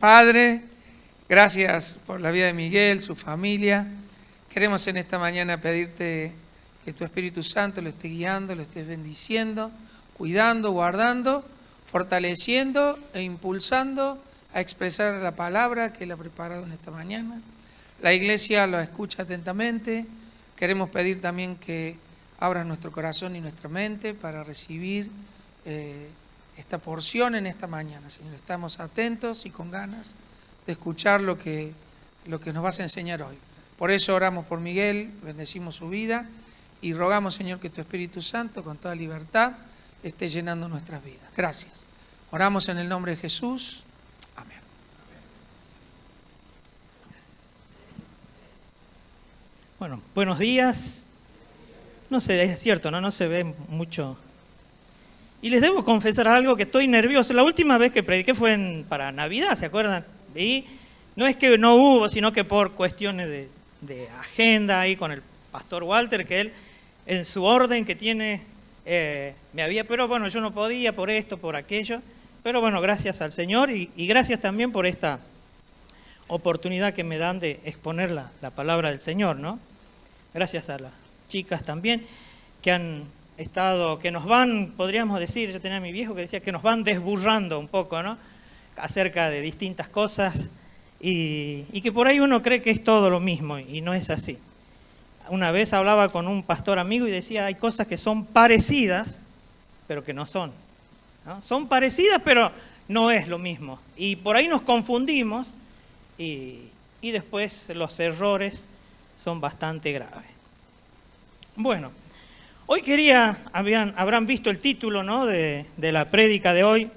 Padre, gracias por la vida de Miguel, su familia. Queremos en esta mañana pedirte que tu Espíritu Santo lo esté guiando, lo estés bendiciendo, cuidando, guardando, fortaleciendo e impulsando a expresar la palabra que Él ha preparado en esta mañana. La iglesia lo escucha atentamente. Queremos pedir también que abras nuestro corazón y nuestra mente para recibir esta porción en esta mañana, Señor. Estamos atentos y con ganas de escuchar lo que nos vas a enseñar hoy. Por eso oramos por Miguel, bendecimos su vida y rogamos, Señor, que tu Espíritu Santo con toda libertad esté llenando nuestras vidas. Gracias. Oramos en el nombre de Jesús. Amén. Bueno, buenos días. No sé, es cierto, no se ve mucho. Y les debo confesar algo, que estoy nervioso. La última vez que prediqué fue para Navidad, ¿se acuerdan? Y no es que no hubo, sino que por cuestiones de agenda ahí con el pastor Walter, que él en su orden que tiene pero bueno, yo no podía por esto, por aquello. Pero bueno, gracias al Señor y gracias también por esta oportunidad que me dan de exponer la palabra del Señor, ¿no? Gracias a las chicas también que han estado, que nos van, podríamos decir, yo tenía a mi viejo que decía que nos van desburrando un poco, ¿no? Acerca de distintas cosas y que por ahí uno cree que es todo lo mismo y no es así. Una vez hablaba con un pastor amigo y decía, hay cosas que son parecidas, pero que no son, ¿no? Son parecidas, pero no es lo mismo. Y por ahí nos confundimos y después los errores son bastante graves. Bueno, hoy habrán visto el título, ¿no? de la prédica de hoy,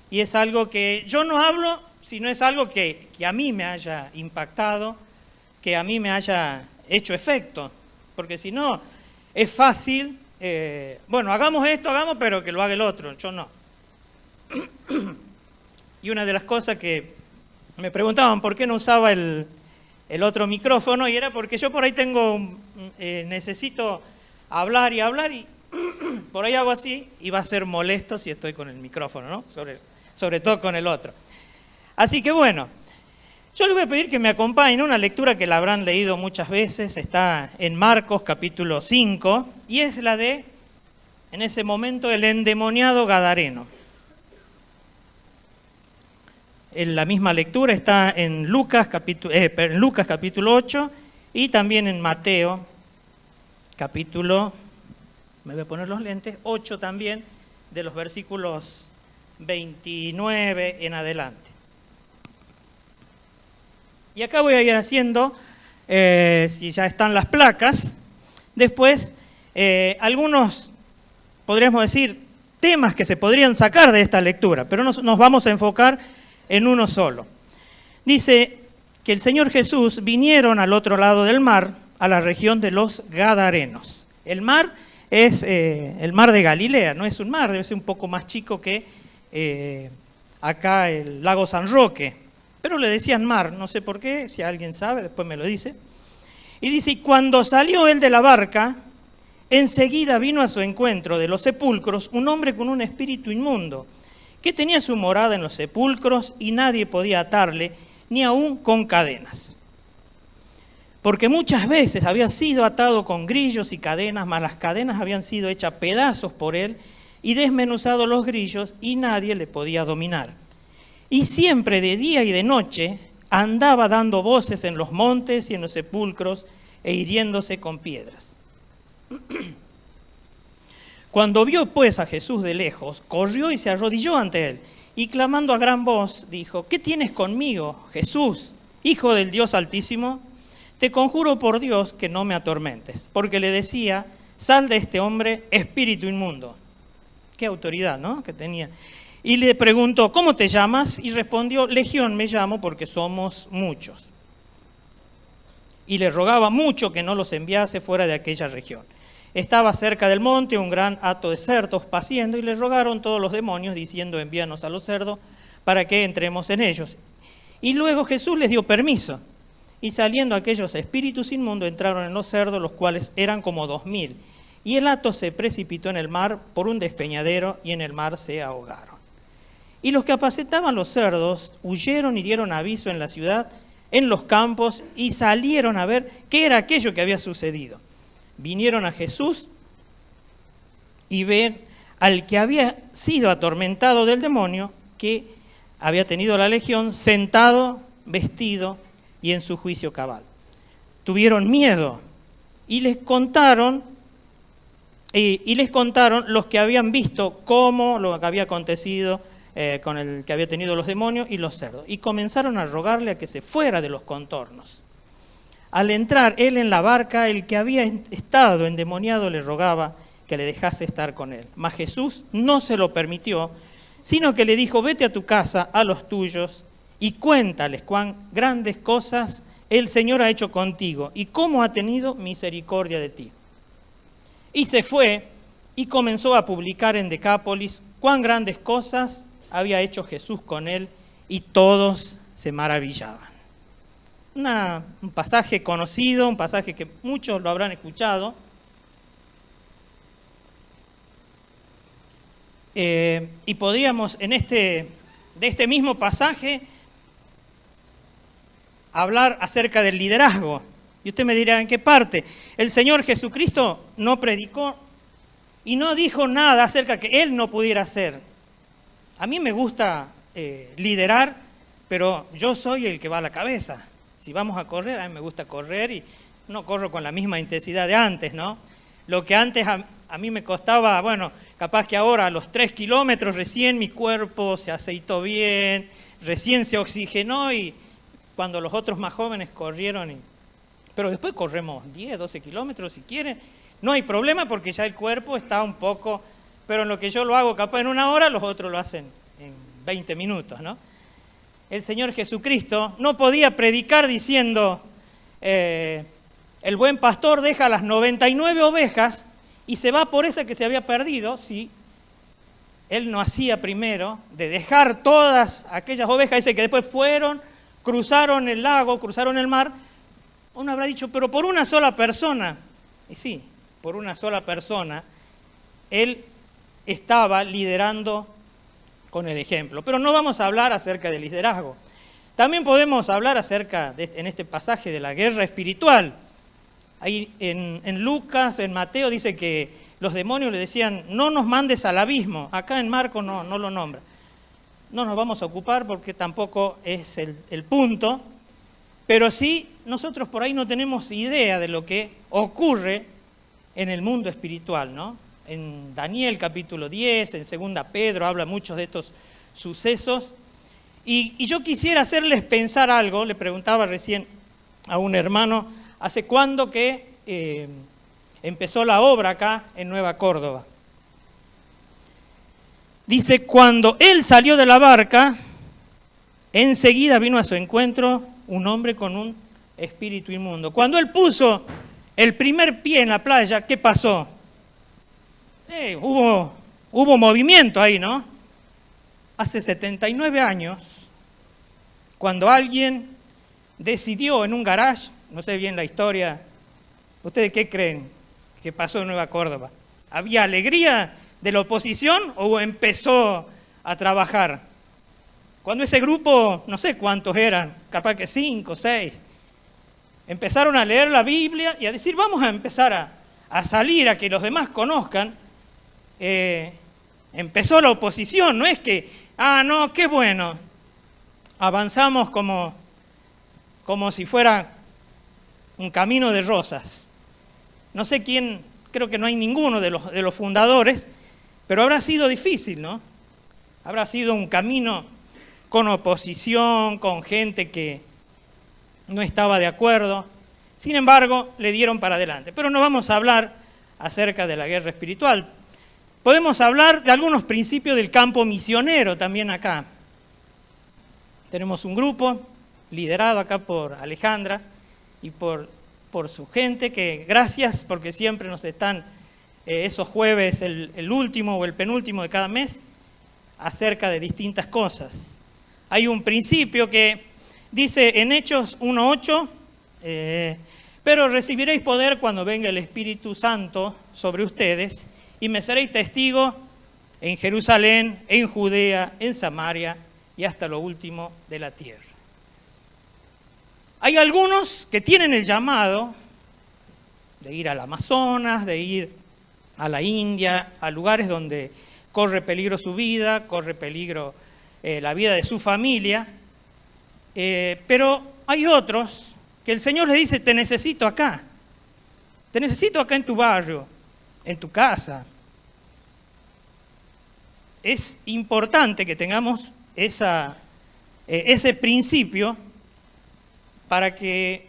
y es algo que yo no hablo, sino es algo que a mí me haya impactado, que a mí me haya hecho efecto, porque si no, es fácil, bueno, hagamos esto, pero que lo haga el otro, yo no. Y una de las cosas que me preguntaban por qué no usaba el otro micrófono, y era porque yo por ahí necesito hablar y por ahí hago así y va a ser molesto si estoy con el micrófono, ¿no? Sobre todo con el otro. Así que bueno, yo les voy a pedir que me acompañen a una lectura que la habrán leído muchas veces, está en Marcos capítulo 5, y es la de, en ese momento, el endemoniado gadareno. La misma lectura está en Lucas capítulo 8 y también en Mateo capítulo, me voy a poner los lentes, 8 también, de los versículos 29 en adelante. Y acá voy a ir haciendo, si ya están las placas, después algunos, podríamos decir, temas que se podrían sacar de esta lectura, pero nos vamos a enfocar en uno solo. Dice que el Señor Jesús vinieron al otro lado del mar, a la región de los Gadarenos. El mar es el mar de Galilea, no es un mar, debe ser un poco más chico que acá el lago San Roque, pero le decían mar, no sé por qué, si alguien sabe, después me lo dice. Y dice, y cuando salió él de la barca, enseguida vino a su encuentro de los sepulcros un hombre con un espíritu inmundo, que tenía su morada en los sepulcros y nadie podía atarle, ni aun con cadenas. Porque muchas veces había sido atado con grillos y cadenas, mas las cadenas habían sido hechas pedazos por él y desmenuzados los grillos y nadie le podía dominar. Y siempre de día y de noche andaba dando voces en los montes y en los sepulcros e hiriéndose con piedras. Cuando vio pues a Jesús de lejos, corrió y se arrodilló ante él, y clamando a gran voz, dijo, ¿qué tienes conmigo, Jesús, Hijo del Dios Altísimo? Te conjuro por Dios que no me atormentes, porque le decía, sal de este hombre, espíritu inmundo. Qué autoridad, ¿no?, que tenía. Y le preguntó, ¿cómo te llamas? Y respondió, Legión me llamo porque somos muchos. Y le rogaba mucho que no los enviase fuera de aquella región. Estaba cerca del monte un gran hato de cerdos paciendo y le rogaron todos los demonios diciendo, envíanos a los cerdos para que entremos en ellos. Y luego Jesús les dio permiso. Y saliendo aquellos espíritus inmundos entraron en los cerdos, los cuales eran como 2000. Y el hato se precipitó en el mar por un despeñadero y en el mar se ahogaron. Y los que apacentaban los cerdos huyeron y dieron aviso en la ciudad, en los campos, y salieron a ver qué era aquello que había sucedido. Vinieron a Jesús y ven al que había sido atormentado del demonio, que había tenido la legión, sentado, vestido y en su juicio cabal. Tuvieron miedo y les contaron los que habían visto cómo lo que había acontecido con el que había tenido los demonios y los cerdos. Y comenzaron a rogarle a que se fuera de los contornos. Al entrar él en la barca, el que había estado endemoniado le rogaba que le dejase estar con él. Mas Jesús no se lo permitió, sino que le dijo: vete a tu casa, a los tuyos, y cuéntales cuán grandes cosas el Señor ha hecho contigo y cómo ha tenido misericordia de ti. Y se fue y comenzó a publicar en Decápolis cuán grandes cosas había hecho Jesús con él, y todos se maravillaban. Un pasaje conocido, un pasaje que muchos lo habrán escuchado. Y podríamos de este mismo pasaje hablar acerca del liderazgo. Y usted me dirá, ¿en qué parte? El Señor Jesucristo no predicó y no dijo nada acerca que Él no pudiera hacer. A mí me gusta liderar, pero yo soy el que va a la cabeza. Si vamos a correr, a mí me gusta correr y no corro con la misma intensidad de antes, ¿no? Lo que antes a mí me costaba, bueno, capaz que ahora a los 3 kilómetros recién mi cuerpo se aceitó bien, recién se oxigenó, y cuando los otros más jóvenes corrieron, pero después corremos 10, 12 kilómetros si quieren, no hay problema porque ya el cuerpo está un poco, pero en lo que yo lo hago capaz en 1 hora, los otros lo hacen en 20 minutos, ¿no? El Señor Jesucristo no podía predicar diciendo, el buen pastor deja las 99 ovejas y se va por esa que se había perdido. Sí, Él no hacía primero de dejar todas aquellas ovejas, dice que después fueron, cruzaron el lago, cruzaron el mar. Uno habrá dicho, pero por una sola persona. Y sí, por una sola persona, Él estaba liderando con el ejemplo. Pero no vamos a hablar acerca del liderazgo. También podemos hablar acerca, en este pasaje, de la guerra espiritual. Ahí en Lucas, en Mateo, dice que los demonios le decían, no nos mandes al abismo. Acá en Marcos no lo nombra. No nos vamos a ocupar porque tampoco es el punto, pero sí nosotros por ahí no tenemos idea de lo que ocurre en el mundo espiritual, ¿no? En Daniel capítulo 10, en 2 Pedro habla muchos de estos sucesos. Y yo quisiera hacerles pensar algo. Le preguntaba recién a un hermano, ¿hace cuándo que empezó la obra acá en Nueva Córdoba? Dice, cuando él salió de la barca, enseguida vino a su encuentro un hombre con un espíritu inmundo. Cuando él puso el primer pie en la playa, ¿qué pasó? Hubo movimiento ahí, ¿no? Hace 79 años, cuando alguien decidió en un garage, no sé bien la historia, ¿ustedes qué creen que pasó en Nueva Córdoba? ¿Había alegría de la oposición o empezó a trabajar? Cuando ese grupo, no sé cuántos eran, capaz que 5, 6, empezaron a leer la Biblia y a decir, vamos a empezar a salir, a que los demás conozcan, empezó la oposición. No es que, no, qué bueno, avanzamos como si fuera un camino de rosas. No sé quién, creo que no hay ninguno de los fundadores, pero habrá sido difícil, ¿no? Habrá sido un camino con oposición, con gente que no estaba de acuerdo. Sin embargo, le dieron para adelante. Pero no vamos a hablar acerca de la guerra espiritual. Podemos hablar de algunos principios del campo misionero también acá. Tenemos un grupo liderado acá por Alejandra y por su gente, que gracias porque siempre nos están esos jueves, el último o el penúltimo de cada mes, acerca de distintas cosas. Hay un principio que dice en Hechos 1:8, pero recibiréis poder cuando venga el Espíritu Santo sobre ustedes y me seréis testigos en Jerusalén, en Judea, en Samaria y hasta lo último de la tierra. Hay algunos que tienen el llamado de ir al Amazonas, de ir a la India, a lugares donde corre peligro su vida, corre peligro la vida de su familia, pero hay otros que el Señor les dice, te necesito acá en tu barrio, en tu casa. Es importante que tengamos ese principio para que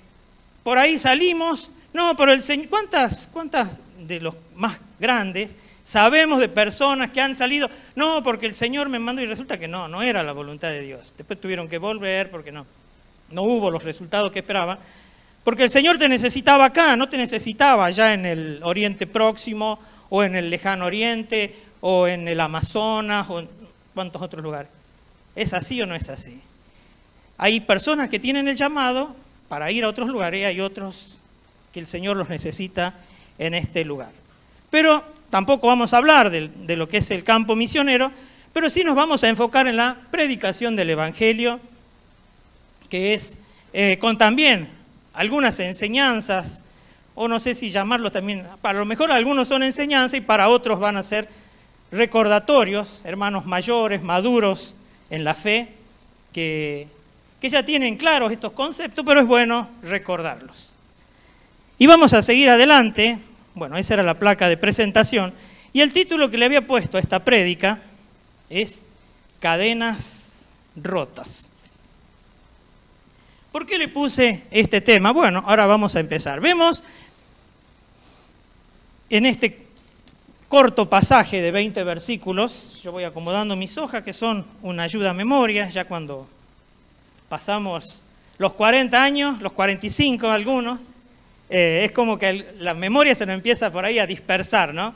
por ahí salimos. No, pero el Señor, ¿cuántas de los más grandes sabemos de personas que han salido? No, porque el Señor me mandó y resulta que no era la voluntad de Dios. Después tuvieron que volver porque no hubo los resultados que esperaban. Porque el Señor te necesitaba acá, no te necesitaba allá en el Oriente Próximo o en el Lejano Oriente o en el Amazonas o en cuantos otros lugares. ¿Es así o no es así? Hay personas que tienen el llamado para ir a otros lugares y hay otros que el Señor los necesita en este lugar. Pero tampoco vamos a hablar de lo que es el campo misionero, pero sí nos vamos a enfocar en la predicación del Evangelio, que es con también algunas enseñanzas, o no sé si llamarlos también, para lo mejor algunos son enseñanzas y para otros van a ser recordatorios, hermanos mayores, maduros en la fe, que ya tienen claros estos conceptos, pero es bueno recordarlos. Y vamos a seguir adelante. Bueno, esa era la placa de presentación, y el título que le había puesto a esta prédica es Cadenas rotas. ¿Por qué le puse este tema? Bueno, ahora vamos a empezar. Vemos en este corto pasaje de 20 versículos, yo voy acomodando mis hojas que son una ayuda a memoria, ya cuando pasamos los 40 años, los 45 algunos, es como que la memoria se nos empieza por ahí a dispersar, ¿no?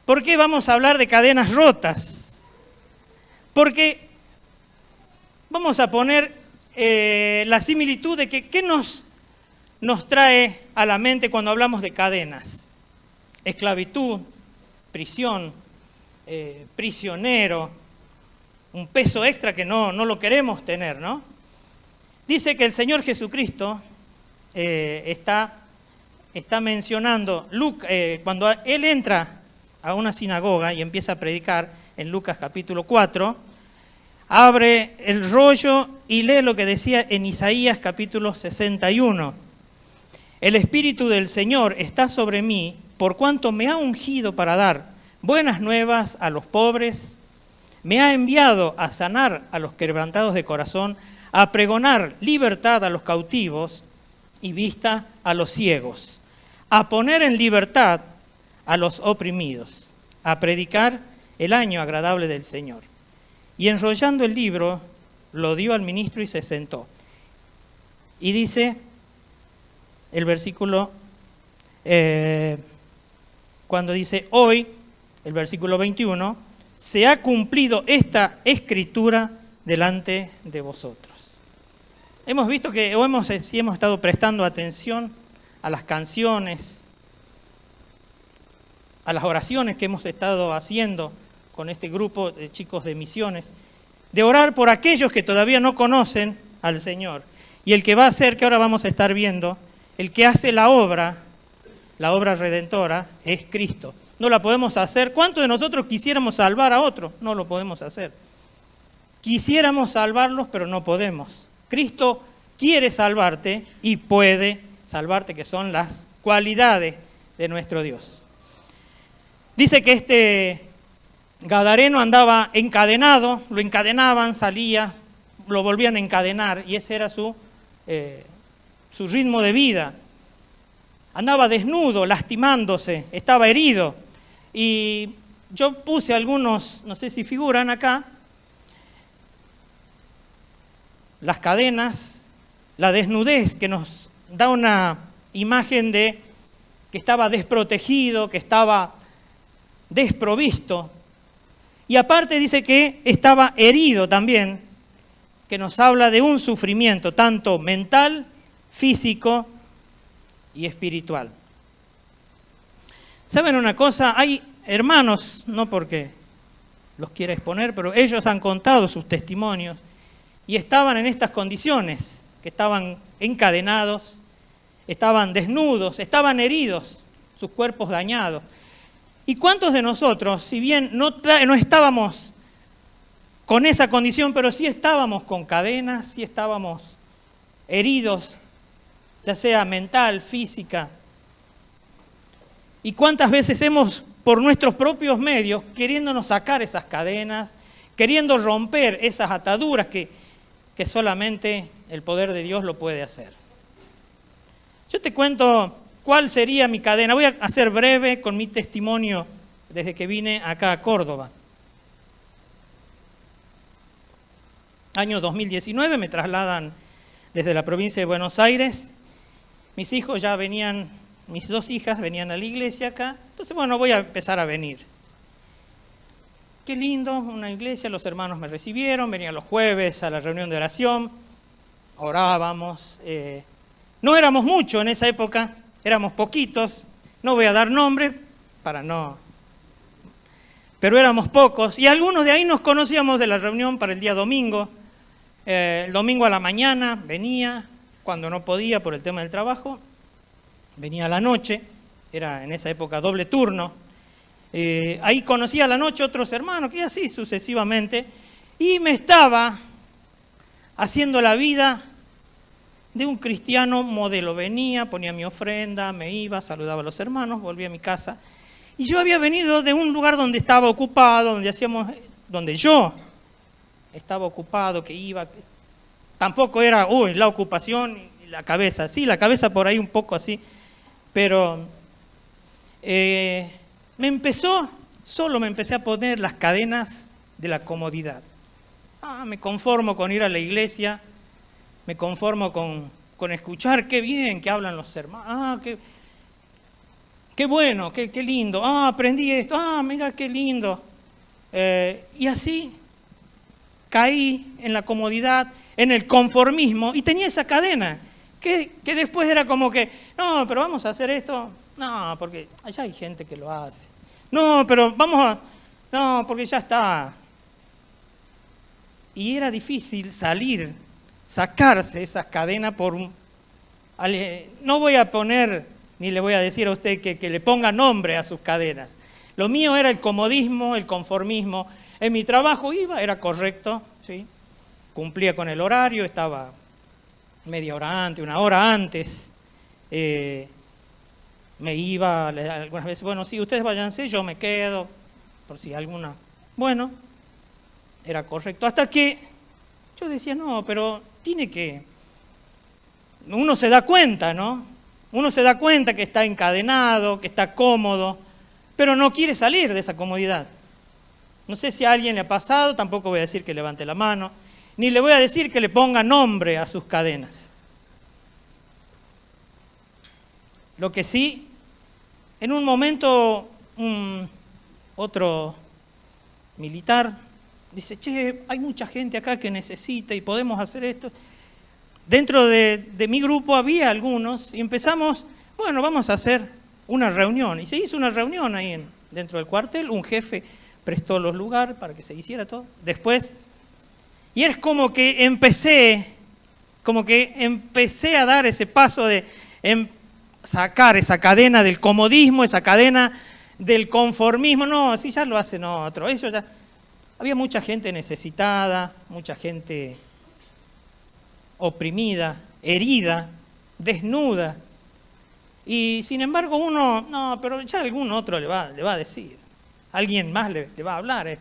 ¿Por qué vamos a hablar de cadenas rotas? Porque vamos a poner la similitud de que ¿qué nos trae a la mente cuando hablamos de cadenas? Esclavitud, prisión, prisionero, un peso extra que no lo queremos tener, ¿no? Dice que el Señor Jesucristo está mencionando, cuando Él entra a una sinagoga y empieza a predicar en Lucas capítulo 4, abre el rollo y lee lo que decía en Isaías capítulo 61. El Espíritu del Señor está sobre mí, por cuanto me ha ungido para dar buenas nuevas a los pobres, me ha enviado a sanar a los quebrantados de corazón, a pregonar libertad a los cautivos y vista a los ciegos, a poner en libertad a los oprimidos, a predicar el año agradable del Señor. Y enrollando el libro, lo dio al ministro y se sentó. Y dice el versículo, cuando dice hoy, el versículo 21, se ha cumplido esta escritura delante de vosotros. Hemos visto que, si hemos estado prestando atención a las canciones, a las oraciones que hemos estado haciendo con este grupo de chicos de misiones, de orar por aquellos que todavía no conocen al Señor. Y el que va a hacer, que ahora vamos a estar viendo, el que hace la obra redentora, es Cristo. No la podemos hacer. ¿Cuántos de nosotros quisiéramos salvar a otro? No lo podemos hacer. Quisiéramos salvarlos, pero no podemos. Cristo quiere salvarte y puede salvarte, que son las cualidades de nuestro Dios. Dice que este gadareno andaba encadenado, lo encadenaban, salía, lo volvían a encadenar, y ese era su ritmo de vida. Andaba desnudo, lastimándose, estaba herido. Y yo puse algunos, no sé si figuran acá, las cadenas, la desnudez, que nos da una imagen de que estaba desprotegido, que estaba desprovisto. Y aparte dice que estaba herido también, que nos habla de un sufrimiento tanto mental, físico y espiritual. ¿Saben una cosa? Hay hermanos, no porque los quiera exponer, pero ellos han contado sus testimonios y estaban en estas condiciones, que estaban encadenados, estaban desnudos, estaban heridos, sus cuerpos dañados. ¿Y cuántos de nosotros, si bien no estábamos con esa condición, pero sí estábamos con cadenas, sí estábamos heridos, ya sea mental, física? ¿Y cuántas veces hemos, por nuestros propios medios, queriéndonos sacar esas cadenas, queriendo romper esas ataduras que solamente el poder de Dios lo puede hacer? Yo te cuento cuál sería mi cadena. Voy a ser breve con mi testimonio desde que vine acá a Córdoba. Año 2019 me trasladan desde la provincia de Buenos Aires. Mis hijos ya venían, mis dos hijas venían a la iglesia acá. Entonces, bueno, voy a empezar a venir. Qué lindo, una iglesia, los hermanos me recibieron, venían los jueves a la reunión de oración, orábamos. No éramos muchos en esa época, éramos poquitos, no voy a dar nombre para no... Pero éramos pocos, y algunos de ahí nos conocíamos de la reunión para el día domingo. El domingo a la mañana venía, cuando no podía por el tema del trabajo, venía a la noche, era en esa época doble turno. Ahí conocí a la noche otros hermanos, que así sucesivamente, y me estaba haciendo la vida de un cristiano modelo. Venía, ponía mi ofrenda, me iba, saludaba a los hermanos, volvía a mi casa. Y yo había venido de un lugar donde estaba ocupado, donde yo estaba ocupado, que iba. Tampoco era, la ocupación y la cabeza. Sí, la cabeza por ahí un poco así. Pero me empecé a poner las cadenas de la comodidad. Me conformo con ir a la iglesia, me conformo con escuchar qué bien que hablan los hermanos. Qué bueno, qué lindo. Aprendí esto. Mira qué lindo. Y así caí en la comodidad, en el conformismo, y tenía esa cadena, que después era como que, no, pero vamos a hacer esto. No, porque allá hay gente que lo hace. No, pero no, porque ya está. Y era difícil sacarse esas cadenas no voy a poner, ni le voy a decir a usted que le ponga nombre a sus cadenas. Lo mío era el comodismo, el conformismo. En mi trabajo era correcto, ¿sí? Cumplía con el horario, estaba media hora antes, una hora antes. Me iba algunas veces, bueno, sí, ustedes váyanse, yo me quedo, por si alguna... Bueno, era correcto. Hasta que yo decía, no, pero uno se da cuenta, ¿no? Uno se da cuenta que está encadenado, que está cómodo, pero no quiere salir de esa comodidad. No sé si a alguien le ha pasado, tampoco voy a decir que levante la mano, ni le voy a decir que le ponga nombre a sus cadenas. Lo que sí, en un momento, otro militar dice, che, hay mucha gente acá que necesita y podemos hacer esto. Dentro de mi grupo había algunos y empezamos, bueno, vamos a hacer una reunión. Y se hizo una reunión ahí dentro del cuartel, un jefe prestó los lugares para que se hiciera todo. Después, y es como que empecé a dar ese paso de sacar esa cadena del comodismo, esa cadena del conformismo. No, si ya lo hacen otros. Eso ya. Había mucha gente necesitada, mucha gente oprimida, herida, desnuda. Y sin embargo no, pero ya algún otro le va a decir. Alguien más le va a hablar.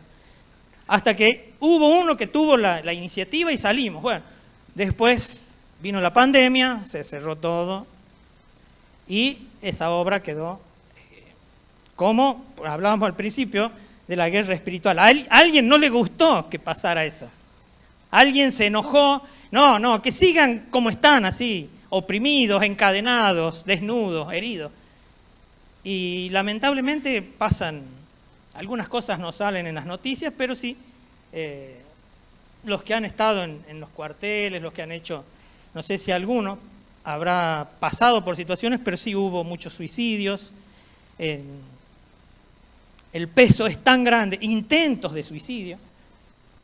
Hasta que hubo uno que tuvo la iniciativa y salimos. Bueno, después vino la pandemia, se cerró todo y esa obra quedó, como hablábamos al principio, de la guerra espiritual. A alguien no le gustó que pasara eso. Alguien se enojó. No, que sigan como están, así, oprimidos, encadenados, desnudos, heridos. Y lamentablemente pasan, algunas cosas no salen en las noticias, pero sí, los que han estado en los cuarteles, los que han hecho, no sé si alguno habrá pasado por situaciones, pero sí hubo muchos suicidios. el peso es tan grande, intentos de suicidio,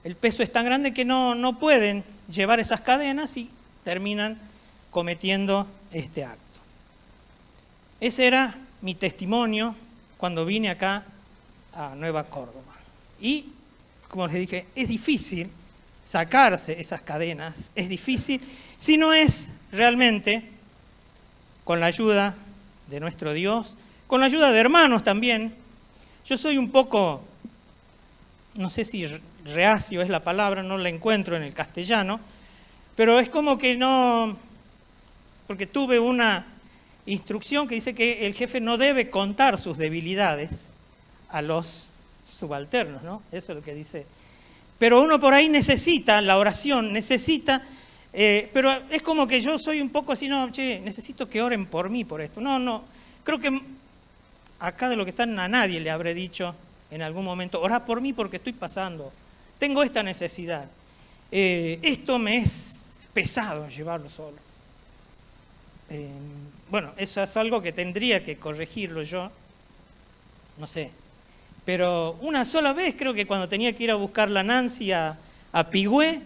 el peso es tan grande que no pueden llevar esas cadenas y terminan cometiendo este acto. Ese era mi testimonio cuando vine acá a Nueva Córdoba. Y, como les dije, es difícil sacarse esas cadenas, es difícil si no es realmente con la ayuda de nuestro Dios, con la ayuda de hermanos también. Yo soy un poco, no sé si reacio es la palabra, no la encuentro en el castellano, pero es como que no, porque tuve una instrucción que dice que el jefe no debe contar sus debilidades a los subalternos, ¿no? Eso es lo que dice. Pero uno por ahí necesita la oración, necesita, pero es como que yo soy un poco así, no, che, necesito que oren por mí por esto. No, creo que acá de lo que están a nadie le habré dicho en algún momento, orá por mí porque estoy pasando, tengo esta necesidad. Esto me es pesado llevarlo solo. Bueno, eso es algo que tendría que corregirlo yo, no sé. Pero una sola vez creo que cuando tenía que ir a buscar la Nancy a Pigüé,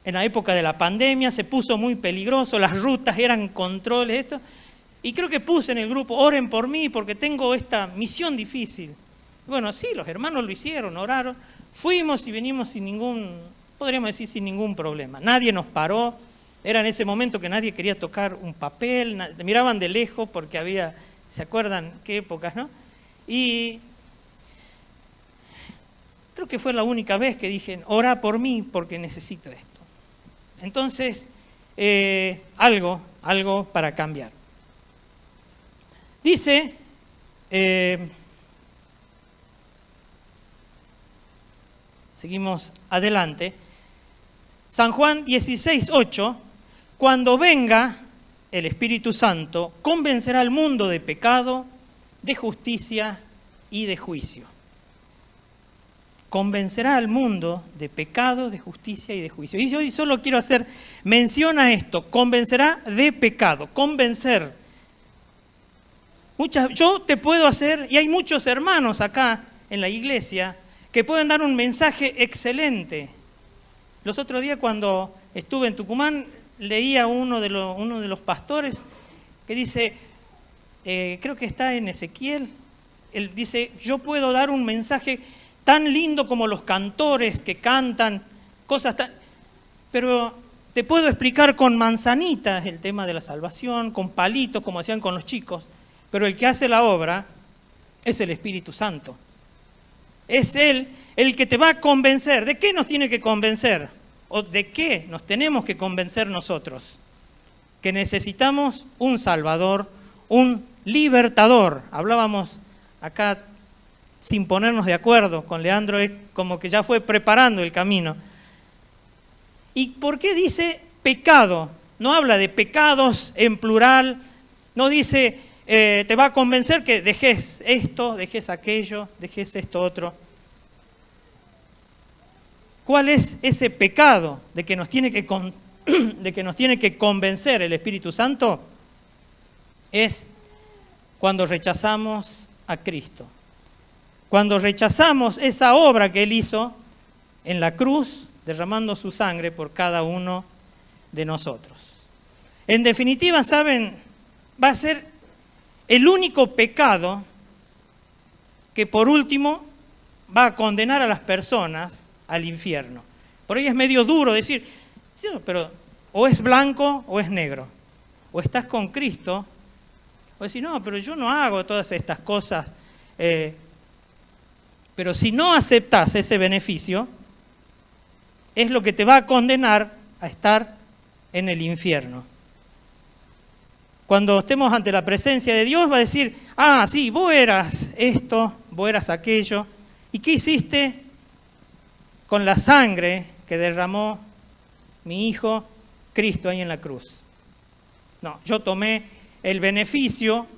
en la época de la pandemia, se puso muy peligroso, las rutas eran controles, esto, y creo que puse en el grupo, oren por mí porque tengo esta misión difícil. Bueno, sí, los hermanos lo hicieron, oraron, fuimos y venimos sin ningún, podríamos decir sin ningún problema. Nadie nos paró, era en ese momento que nadie quería tocar un papel, miraban de lejos porque había, ¿se acuerdan qué épocas, no? Y creo que fue la única vez que dije, orá por mí porque necesito esto. Entonces, algo para cambiar. Dice, seguimos adelante, San Juan 16:8, cuando venga el Espíritu Santo, convencerá al mundo de pecado, de justicia y de juicio. Convencerá al mundo de pecado, de justicia y de juicio. Y yo solo quiero hacer mención a esto, convencerá de pecado, convencer. Yo te puedo hacer, y hay muchos hermanos acá en la iglesia que pueden dar un mensaje excelente. Los otros días cuando estuve en Tucumán, leía uno de los pastores que dice, creo que está en Ezequiel, él dice, yo puedo dar un mensaje tan lindo como los cantores que cantan cosas tan... Pero te puedo explicar con manzanitas el tema de la salvación, con palitos como hacían con los chicos, pero el que hace la obra es el Espíritu Santo. Es Él el que te va a convencer. ¿De qué nos tiene que convencer? ¿O de qué nos tenemos que convencer nosotros? Que necesitamos un Salvador, un libertador. Hablábamos acá sin ponernos de acuerdo con Leandro, es como que ya fue preparando el camino. ¿Y por qué dice pecado? No habla de pecados en plural, no dice te va a convencer que dejes esto, dejes aquello, dejes esto otro. ¿Cuál es ese pecado de que nos tiene que convencer el Espíritu Santo? Es cuando rechazamos a Cristo. Cuando rechazamos esa obra que Él hizo en la cruz, derramando su sangre por cada uno de nosotros. En definitiva, ¿saben? Va a ser el único pecado que por último va a condenar a las personas al infierno. Por ahí es medio duro decir, sí, pero o es blanco o es negro. O estás con Cristo, o decir, no, pero yo no hago todas estas cosas. Pero si no aceptas ese beneficio, es lo que te va a condenar a estar en el infierno. Cuando estemos ante la presencia de Dios va a decir, ah, sí, vos eras esto, vos eras aquello. ¿Y qué hiciste con la sangre que derramó mi Hijo Cristo ahí en la cruz? No, yo tomé el beneficio,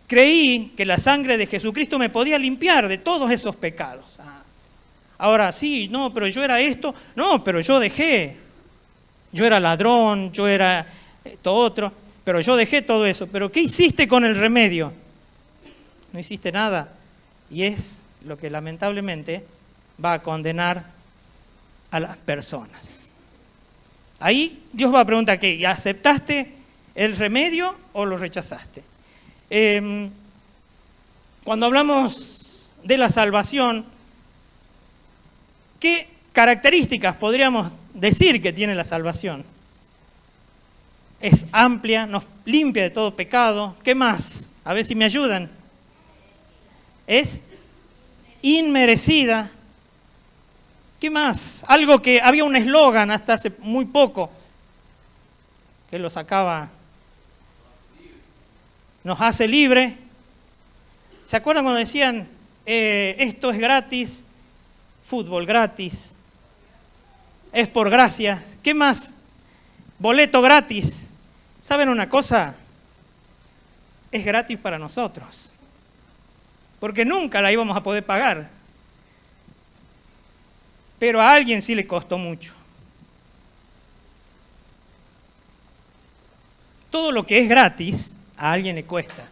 creí que la sangre de Jesucristo me podía limpiar de todos esos pecados. Ahora sí, no, pero yo era esto, no, pero yo dejé. Yo era ladrón, yo era esto otro, pero yo dejé todo eso. ¿Pero qué hiciste con el remedio? No hiciste nada. y es lo que lamentablemente va a condenar a las personas. Ahí Dios va a preguntar, ¿qué? ¿Aceptaste el remedio o lo rechazaste? Cuando hablamos de la salvación, ¿qué características podríamos decir que tiene la salvación? Es amplia, nos limpia de todo pecado. ¿Qué más? A ver si me ayudan. Es inmerecida. ¿Qué más? Algo que había un eslogan hasta hace muy poco, que lo sacaba. Nos hace libre. ¿Se acuerdan cuando decían, esto es gratis, fútbol gratis, es por gracia? ¿Qué más? Boleto gratis. ¿Saben una cosa? Es gratis para nosotros, porque nunca la íbamos a poder pagar. Pero a alguien sí le costó mucho. Todo lo que es gratis, a alguien le cuesta.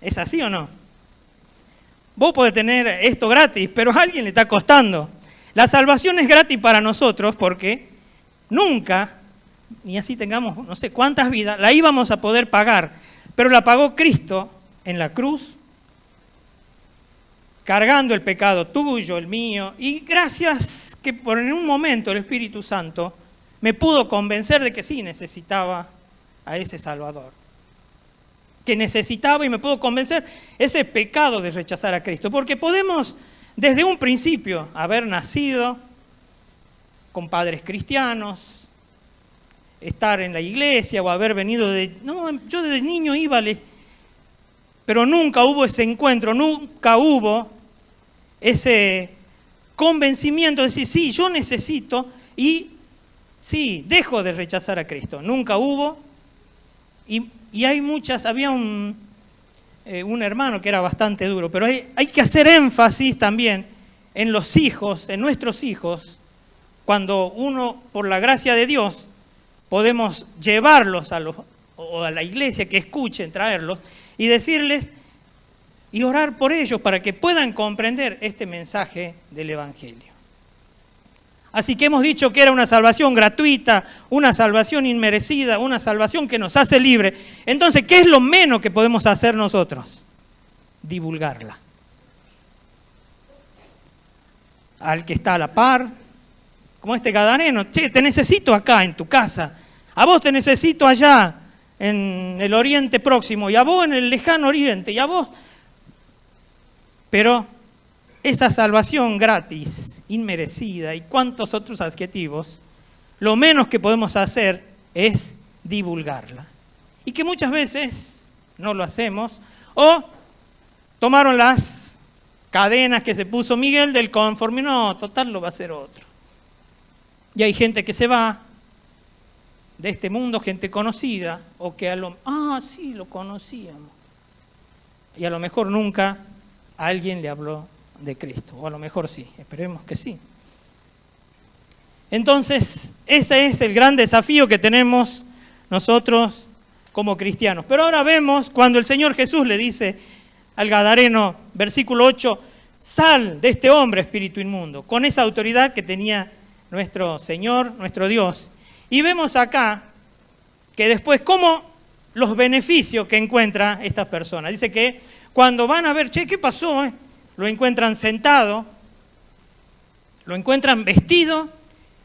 ¿Es así o no? Vos podés tener esto gratis, pero a alguien le está costando. La salvación es gratis para nosotros porque nunca, ni así tengamos no sé cuántas vidas, la íbamos a poder pagar. Pero la pagó Cristo en la cruz, cargando el pecado tuyo, el mío, y gracias que por en un momento el Espíritu Santo me pudo convencer de que sí necesitaba a ese Salvador. Que necesitaba y me pudo convencer ese pecado de rechazar a Cristo. Porque podemos desde un principio haber nacido con padres cristianos, estar en la iglesia o haber venido de... No, yo desde niño iba, pero nunca hubo ese encuentro, nunca hubo ese convencimiento de decir, sí, yo necesito y sí, dejo de rechazar a Cristo. Nunca hubo. Y hay muchas, había un hermano que era bastante duro, pero hay que hacer énfasis también en los hijos, en nuestros hijos, cuando uno, por la gracia de Dios, podemos llevarlos a la iglesia, que escuchen, traerlos, y decirles, y orar por ellos para que puedan comprender este mensaje del Evangelio. Así que hemos dicho que era una salvación gratuita, una salvación inmerecida, una salvación que nos hace libre. Entonces, ¿qué es lo menos que podemos hacer nosotros? Divulgarla. Al que está a la par, como este gadareno, che, te necesito acá en tu casa, a vos te necesito allá en el Oriente Próximo, y a vos en el lejano Oriente, y a vos... Pero esa salvación gratis, inmerecida y cuantos otros adjetivos, lo menos que podemos hacer es divulgarla. Y que muchas veces no lo hacemos, o tomaron las cadenas que se puso Miguel del conformismo, no, total lo va a hacer otro. Y hay gente que se va de este mundo, gente conocida, o que sí, lo conocíamos. Y a lo mejor nunca alguien le habló de Cristo, o a lo mejor sí, esperemos que sí. Entonces, ese es el gran desafío que tenemos nosotros como cristianos. Pero ahora vemos cuando el Señor Jesús le dice al gadareno, versículo 8, sal de este hombre, espíritu inmundo, con esa autoridad que tenía nuestro Señor, nuestro Dios. Y vemos acá que después, cómo los beneficios que encuentra esta persona. Dice que cuando van a ver, che, ¿qué pasó? Lo encuentran sentado, lo encuentran vestido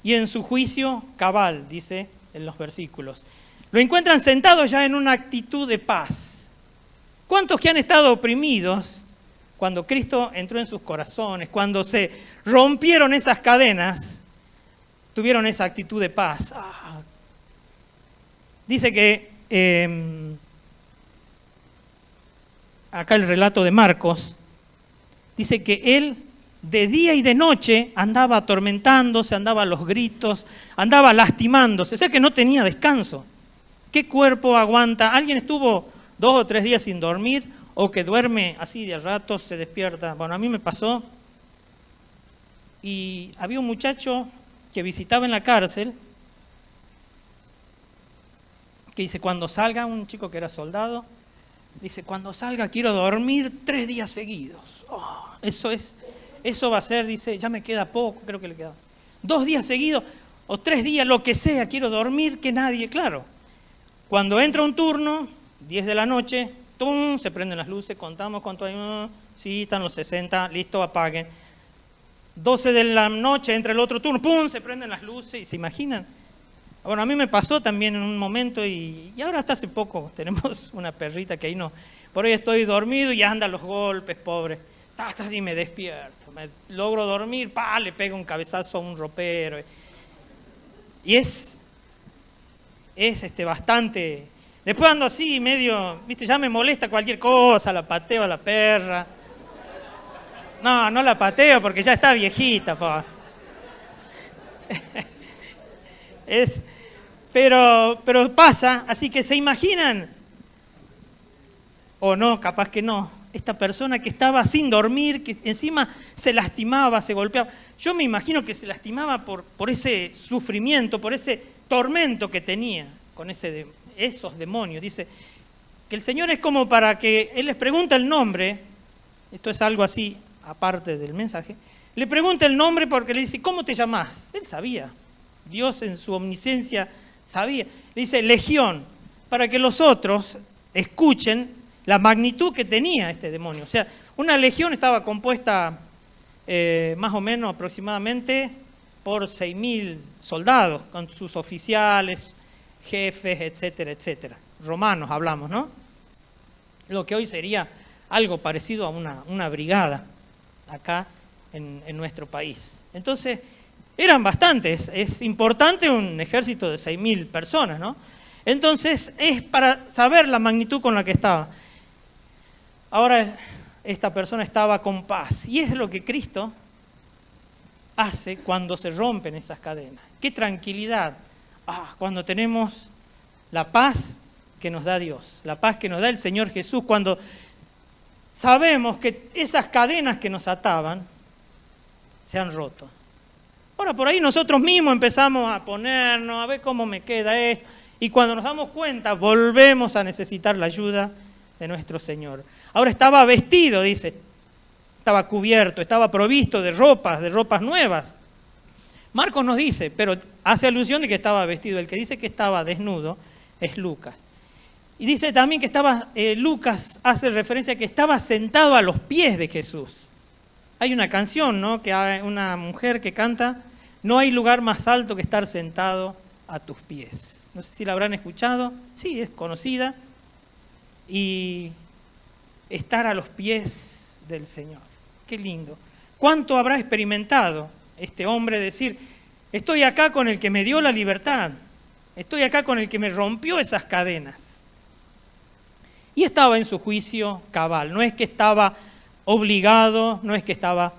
y en su juicio cabal, dice en los versículos. Lo encuentran sentado ya en una actitud de paz. ¿Cuántos que han estado oprimidos cuando Cristo entró en sus corazones, cuando se rompieron esas cadenas, tuvieron esa actitud de paz? Dice que acá el relato de Marcos, dice que él de día y de noche andaba atormentándose, andaba a los gritos, andaba lastimándose, o sea que no tenía descanso. ¿Qué cuerpo aguanta? ¿Alguien estuvo 2 o 3 días sin dormir o que duerme así de rato, se despierta? Bueno, a mí me pasó y había un muchacho que visitaba en la cárcel que dice, cuando salga, un chico que era soldado, Dice, cuando salga quiero dormir 3 días seguidos. Oh, eso va a ser, dice, ya me queda poco, creo que le queda 2 días seguidos o 3 días, lo que sea, quiero dormir que nadie, claro. Cuando entra un turno, 10 de la noche, ¡tum!, se prenden las luces, contamos cuánto hay, sí, están los 60, listo, apaguen. 12 de la noche entra el otro turno, ¡pum!, se prenden las luces y se imaginan. Bueno, a mí me pasó también en un momento y ahora hasta hace poco tenemos una perrita que ahí no, por ahí estoy dormido y anda a los golpes, pobre. Y me despierto, me logro dormir, le pego un cabezazo a un ropero. Y es bastante. Después ando así, medio, viste, ya me molesta cualquier cosa, la pateo a la perra. No la pateo porque ya está viejita, pa. Pero pasa, así que se imaginan, o no, capaz que no, esta persona que estaba sin dormir, que encima se lastimaba, se golpeaba. Yo me imagino que se lastimaba por ese sufrimiento, por ese tormento que tenía con esos demonios. Dice que el Señor es como para que Él les pregunta el nombre, esto es algo así, aparte del mensaje, le pregunta el nombre porque le dice, ¿cómo te llamás? Él sabía, Dios en su omnisciencia sabía. Le dice, Legión, para que los otros escuchen la magnitud que tenía este demonio. O sea, una legión estaba compuesta más o menos aproximadamente por 6.000 soldados, con sus oficiales, jefes, etcétera, etcétera. Romanos hablamos, ¿no? Lo que hoy sería algo parecido a una brigada acá en nuestro país. Entonces, eran bastantes. Es importante un ejército de 6.000 personas, ¿no? Entonces, es para saber la magnitud con la que estaba. Ahora, esta persona estaba con paz. Y es lo que Cristo hace cuando se rompen esas cadenas. ¡Qué tranquilidad! Cuando tenemos la paz que nos da Dios, la paz que nos da el Señor Jesús, cuando sabemos que esas cadenas que nos ataban se han roto. Ahora, por ahí nosotros mismos empezamos a ponernos, a ver cómo me queda esto, y cuando nos damos cuenta, volvemos a necesitar la ayuda de nuestro Señor. Ahora estaba vestido, dice, estaba cubierto, estaba provisto de ropas nuevas. Marcos nos dice, pero hace alusión de que estaba vestido. El que dice que estaba desnudo es Lucas. Y dice también que Lucas hace referencia a que estaba sentado a los pies de Jesús. Hay una canción, ¿no?, que hay una mujer que canta, no hay lugar más alto que estar sentado a tus pies. No sé si la habrán escuchado, sí, es conocida. Y estar a los pies del Señor. Qué lindo. ¿Cuánto habrá experimentado este hombre decir, estoy acá con el que me dio la libertad, estoy acá con el que me rompió esas cadenas? Y estaba en su juicio cabal, no es que estaba obligado, no es que estaba,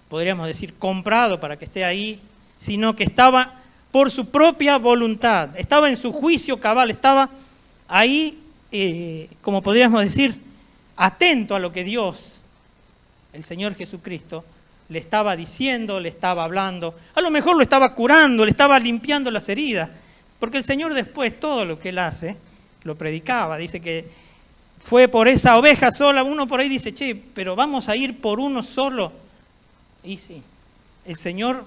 podríamos decir, comprado para que esté ahí, sino que estaba por su propia voluntad, estaba en su juicio cabal, estaba ahí, como podríamos decir, atento a lo que Dios, el Señor Jesucristo, le estaba diciendo, le estaba hablando, a lo mejor lo estaba curando, le estaba limpiando las heridas, porque el Señor después todo lo que Él hace, lo predicaba, dice que fue por esa oveja sola, uno por ahí dice, pero vamos a ir por uno solo, y sí, el Señor,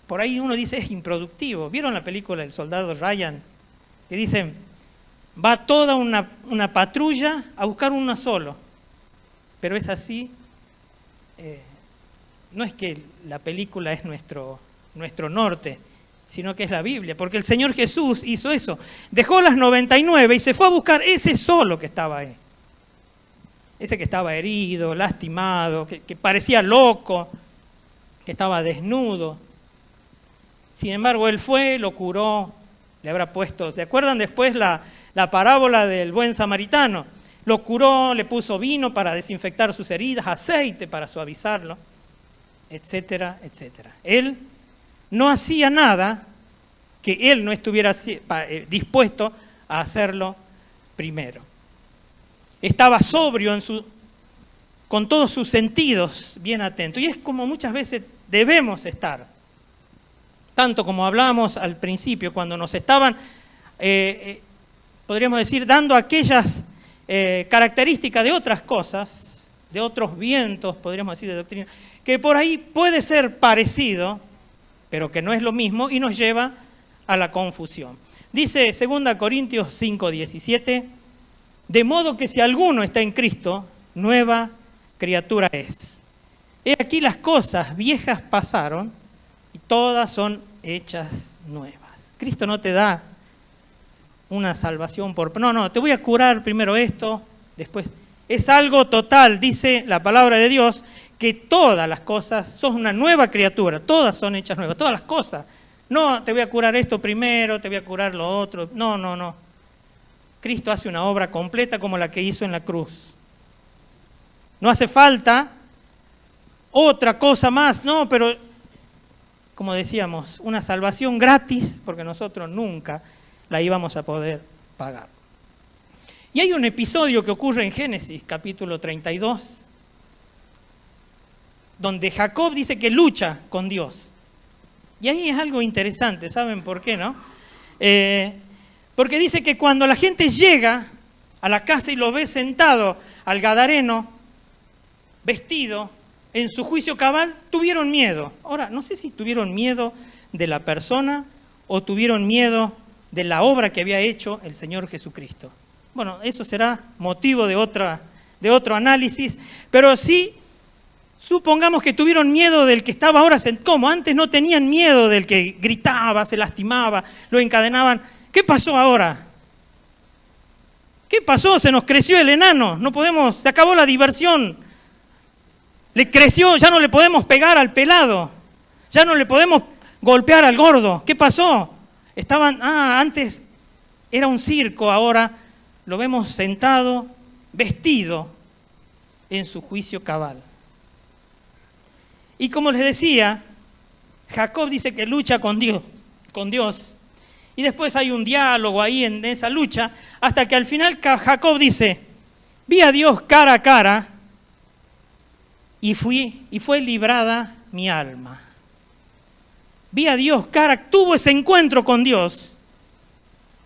por ahí uno dice, es improductivo. ¿Vieron la película El Soldado Ryan? Que dicen, va toda una patrulla a buscar uno solo, pero es así. No es que la película es nuestro norte, sino que es la Biblia, porque el Señor Jesús hizo eso, dejó las 99 y se fue a buscar ese solo que estaba ahí, ese que estaba herido, lastimado, que parecía loco, que estaba desnudo. Sin embargo, Él fue, lo curó, le habrá puesto, ¿se acuerdan después la parábola del buen samaritano? Lo curó, le puso vino para desinfectar sus heridas, aceite para suavizarlo, etcétera, etcétera. Él no hacía nada que Él no estuviera dispuesto a hacerlo primero. Estaba sobrio con todos sus sentidos bien atentos. Y es como muchas veces debemos estar. Tanto como hablábamos al principio, cuando nos estaban, podríamos decir, dando aquellas características de otras cosas, de otros vientos, podríamos decir, de doctrina, que por ahí puede ser parecido, pero que no es lo mismo y nos lleva a la confusión. Dice 2 Corintios 5:17, de modo que si alguno está en Cristo, nueva criatura es. He aquí las cosas viejas pasaron y todas son hechas nuevas. Cristo no te da una salvación por... No, te voy a curar primero esto, después... Es algo total, dice la palabra de Dios, que todas las cosas, sos una nueva criatura, todas son hechas nuevas, todas las cosas. No, te voy a curar esto primero, te voy a curar lo otro. No. Cristo hace una obra completa como la que hizo en la cruz. No hace falta otra cosa más, no, pero como decíamos, una salvación gratis, porque nosotros nunca la íbamos a poder pagar. Y hay un episodio que ocurre en Génesis, capítulo 32, donde Jacob dice que lucha con Dios. Y ahí es algo interesante, ¿saben por qué, no? Porque dice que cuando la gente llega a la casa y lo ve sentado al gadareno, vestido, en su juicio cabal, tuvieron miedo. Ahora, no sé si tuvieron miedo de la persona o tuvieron miedo de la obra que había hecho el Señor Jesucristo. Bueno, eso será motivo de otro análisis, pero sí, supongamos que tuvieron miedo del que estaba ahora sentado. ¿Cómo? Antes no tenían miedo del que gritaba, se lastimaba, lo encadenaban. ¿Qué pasó ahora? ¿Qué pasó? Se nos creció el enano, se acabó la diversión. Le creció, ya no le podemos pegar al pelado, ya no le podemos golpear al gordo. ¿Qué pasó? Antes era un circo, ahora lo vemos sentado, vestido en su juicio cabal. Y como les decía, Jacob dice que lucha con Dios. Y después hay un diálogo ahí en esa lucha, hasta que al final Jacob dice, vi a Dios cara a cara y fue librada mi alma. Vi a Dios tuvo ese encuentro con Dios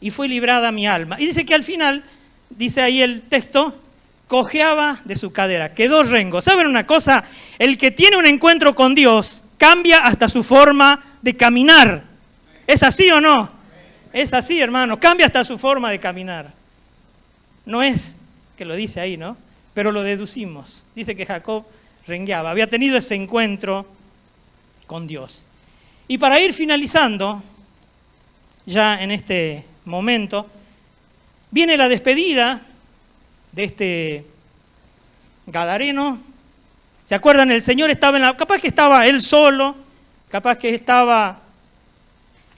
y fue librada mi alma. Y dice que al final, dice ahí el texto, cojeaba de su cadera, quedó rengo. ¿Saben una cosa? El que tiene un encuentro con Dios cambia hasta su forma de caminar. ¿Es así o no? Es así, hermano, cambia hasta su forma de caminar. No es que lo dice ahí, ¿no? Pero lo deducimos. Dice que Jacob rengueaba, había tenido ese encuentro con Dios. Y para ir finalizando, ya en este momento, viene la despedida de este gadareno. ¿Se acuerdan? El Señor estaba capaz que estaba él solo, capaz que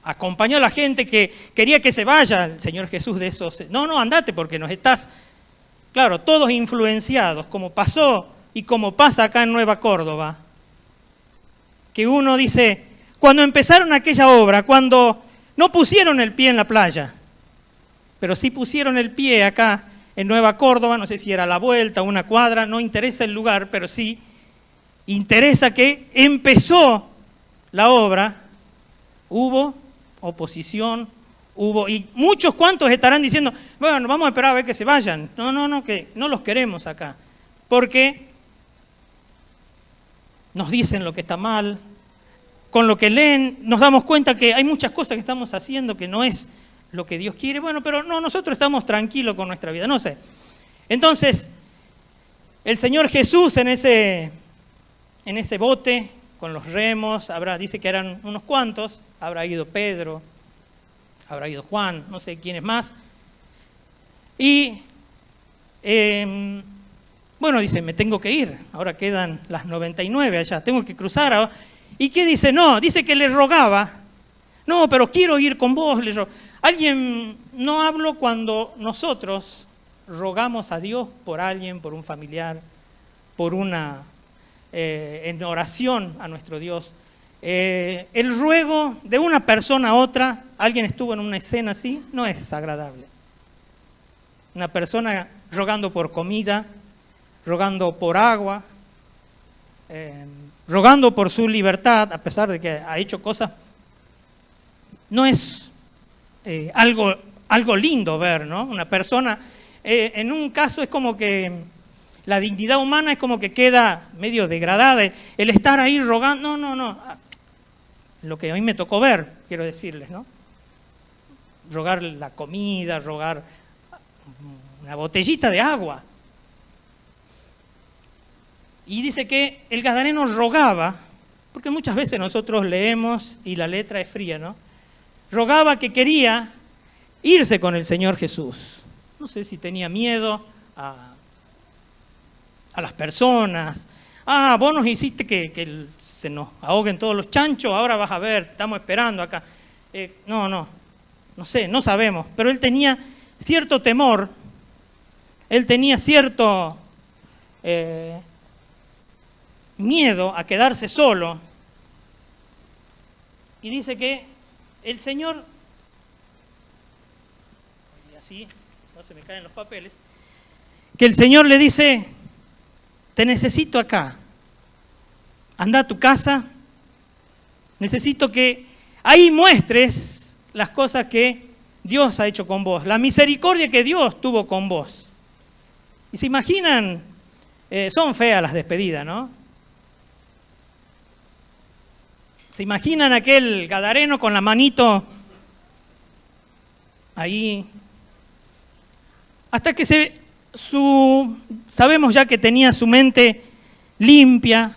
acompañó a la gente que quería que se vaya el Señor Jesús de esos. No, andate porque nos estás, claro, todos influenciados, como pasó y como pasa acá en Nueva Córdoba, que uno dice, cuando empezaron aquella obra, cuando no pusieron el pie en la playa, pero sí pusieron el pie acá en Nueva Córdoba, no sé si era la vuelta, una cuadra, no interesa el lugar, pero sí interesa que empezó la obra, hubo oposición, y muchos cuantos estarán diciendo, bueno, vamos a esperar a ver que se vayan. No, que no los queremos acá, porque nos dicen lo que está mal, con lo que leen nos damos cuenta que hay muchas cosas que estamos haciendo que no es lo que Dios quiere. Bueno, pero no, nosotros estamos tranquilos con nuestra vida, no sé. Entonces, el Señor Jesús en ese bote, con los remos, dice que eran unos cuantos, habrá ido Pedro, habrá ido Juan, no sé quiénes más. Y, bueno, dice, me tengo que ir, ahora quedan las 99 allá, tengo que cruzar ahora. ¿Y qué dice? No, dice que le rogaba, no, pero quiero ir con vos. Alguien, no hablo cuando nosotros rogamos a Dios por alguien, por un familiar, por en oración a nuestro Dios. El ruego de una persona a otra, alguien estuvo en una escena así, no es agradable. Una persona rogando por comida, rogando por agua, rogando por su libertad, a pesar de que ha hecho cosas, no es algo algo lindo ver, ¿no? Una persona, en un caso es como que la dignidad humana es como que queda medio degradada, el estar ahí rogando, no, lo que a mí me tocó ver, quiero decirles, ¿no? Rogar la comida, rogar una botellita de agua. Y dice que el gadareno rogaba, porque muchas veces nosotros leemos y la letra es fría, ¿no? Rogaba que quería irse con el Señor Jesús. No sé si tenía miedo a las personas. Vos nos hiciste que se nos ahoguen todos los chanchos, ahora vas a ver, estamos esperando acá. No sé, no sabemos, pero él tenía cierto temor, él tenía cierto miedo a quedarse solo. Y dice que el Señor, y así, no se me caen los papeles, que el Señor le dice, te necesito acá, anda a tu casa, necesito que ahí muestres las cosas que Dios ha hecho con vos, la misericordia que Dios tuvo con vos. Y se imaginan, son feas las despedidas, ¿no? ¿Se imaginan aquel gadareno con la manito ahí? Hasta que sabemos ya que tenía su mente limpia,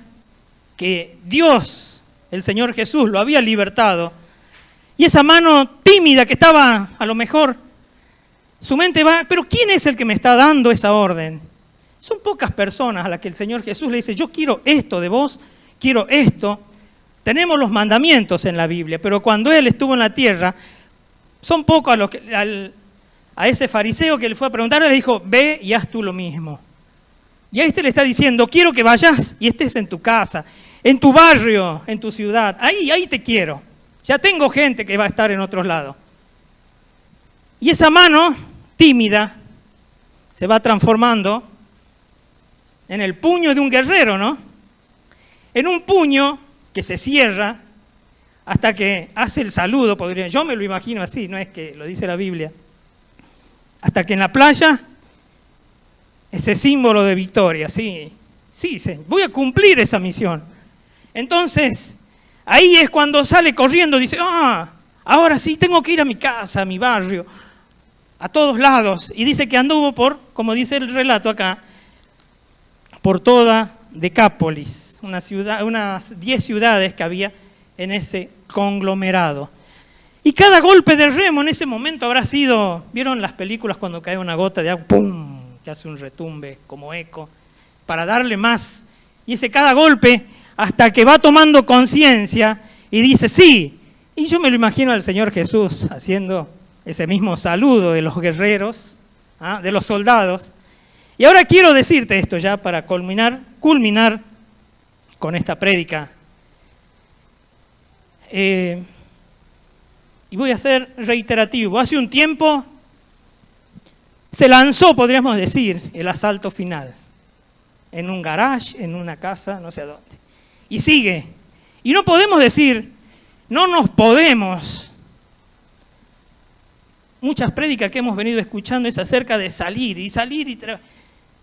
que Dios, el Señor Jesús, lo había libertado. Y esa mano tímida que estaba, a lo mejor, su mente va, pero ¿quién es el que me está dando esa orden? Son pocas personas a las que el Señor Jesús le dice, yo quiero esto de vos, quiero esto. Tenemos los mandamientos en la Biblia, pero cuando Él estuvo en la tierra, son pocos a ese fariseo que le fue a preguntar, le dijo, ve y haz tú lo mismo. Y a este le está diciendo, quiero que vayas y estés en tu casa, en tu barrio, en tu ciudad, ahí te quiero. Ya tengo gente que va a estar en otros lados. Y esa mano tímida se va transformando en el puño de un guerrero, ¿no? En un puño que se cierra hasta que hace el saludo, yo me lo imagino así, no es que lo dice la Biblia, hasta que en la playa, ese símbolo de victoria, sí, voy a cumplir esa misión. Entonces, ahí es cuando sale corriendo, dice, ahora sí, tengo que ir a mi casa, a mi barrio, a todos lados. Y dice que anduvo como dice el relato acá, por toda Decápolis, unas 10 ciudades que había en ese conglomerado. Y cada golpe de remo en ese momento habrá sido, ¿vieron las películas cuando cae una gota de agua? ¡Pum! Que hace un retumbe como eco, para darle más. Y cada golpe, hasta que va tomando conciencia y dice, sí. Y yo me lo imagino al Señor Jesús haciendo ese mismo saludo de los guerreros, de los soldados. Y ahora quiero decirte esto ya para culminar con esta prédica. Y voy a ser reiterativo. Hace un tiempo se lanzó, podríamos decir, el asalto final. En un garage, en una casa, no sé dónde. Y sigue. Y no podemos decir, no nos podemos. Muchas prédicas que hemos venido escuchando es acerca de salir.